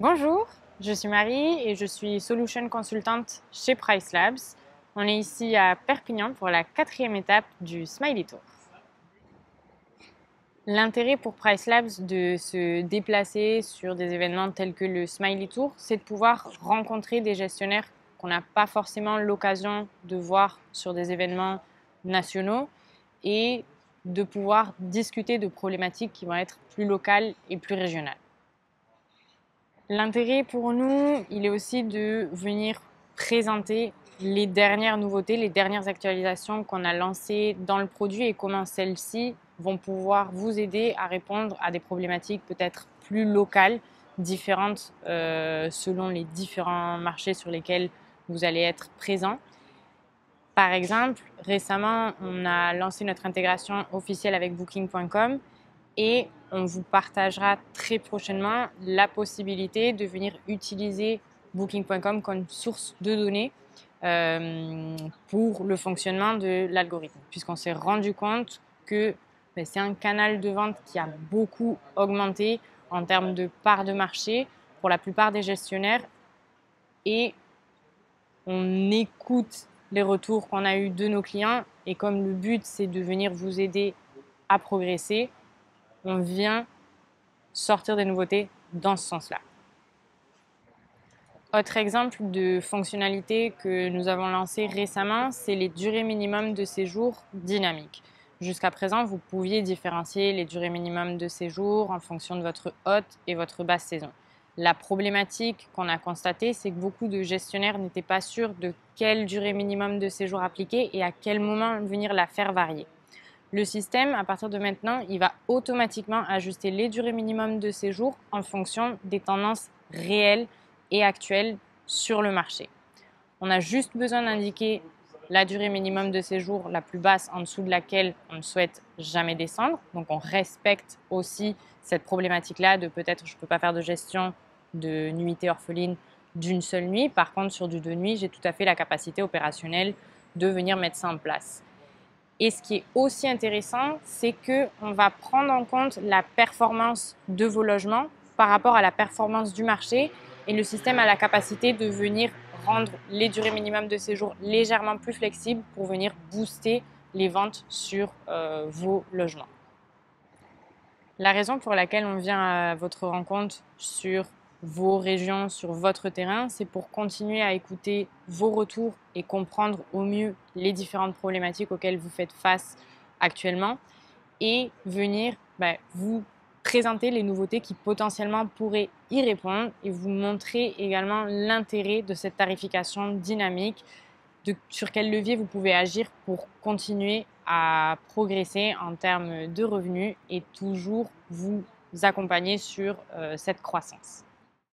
Bonjour, je suis Marie et je suis Solution Consultant chez Price Labs. On est ici à Perpignan pour la 4e étape du Smiley Tour. L'intérêt pour Price Labs de se déplacer sur des événements tels que le Smiley Tour, c'est de pouvoir rencontrer des gestionnaires qu'on n'a pas forcément l'occasion de voir sur des événements nationaux et de pouvoir discuter de problématiques qui vont être plus locales et plus régionales. L'intérêt pour nous, il est aussi de venir présenter les dernières nouveautés, les dernières actualisations qu'on a lancées dans le produit et comment celles-ci vont pouvoir vous aider à répondre à des problématiques peut-être plus locales, différentes selon les différents marchés sur lesquels vous allez être présent. Par exemple, récemment, on a lancé notre intégration officielle avec Booking.com et on vous partagera très prochainement la possibilité de venir utiliser Booking.com comme source de données pour le fonctionnement de l'algorithme, puisqu'on s'est rendu compte que c'est un canal de vente qui a beaucoup augmenté en termes de part de marché pour la plupart des gestionnaires et on écoute les retours qu'on a eus de nos clients et comme le but c'est de venir vous aider à progresser, on vient sortir des nouveautés dans ce sens-là. Autre exemple de fonctionnalité que nous avons lancé récemment, c'est les durées minimum de séjour dynamiques. Jusqu'à présent, vous pouviez différencier les durées minimum de séjour en fonction de votre haute et votre basse saison. La problématique qu'on a constatée, c'est que beaucoup de gestionnaires n'étaient pas sûrs de quelle durée minimum de séjour appliquer et à quel moment venir la faire varier. Le système, à partir de maintenant, il va automatiquement ajuster les durées minimum de séjour en fonction des tendances réelles et actuelles sur le marché. On a juste besoin d'indiquer la durée minimum de séjour la plus basse en dessous de laquelle on ne souhaite jamais descendre. Donc on respecte aussi cette problématique-là de peut-être je ne peux pas faire de gestion de nuitée orpheline d'une seule nuit. Par contre, sur du 2 nuits, j'ai tout à fait la capacité opérationnelle de venir mettre ça en place. Et ce qui est aussi intéressant, c'est qu'on va prendre en compte la performance de vos logements par rapport à la performance du marché et le système a la capacité de venir rendre les durées minimum de séjour légèrement plus flexibles pour venir booster les ventes sur vos logements. La raison pour laquelle on vient à votre rencontre sur vos régions, sur votre terrain, c'est pour continuer à écouter vos retours et comprendre au mieux les différentes problématiques auxquelles vous faites face actuellement et venir vous présenter les nouveautés qui potentiellement pourraient y répondre et vous montrer également l'intérêt de cette tarification dynamique, sur quel levier vous pouvez agir pour continuer à progresser en termes de revenus et toujours vous accompagner sur cette croissance.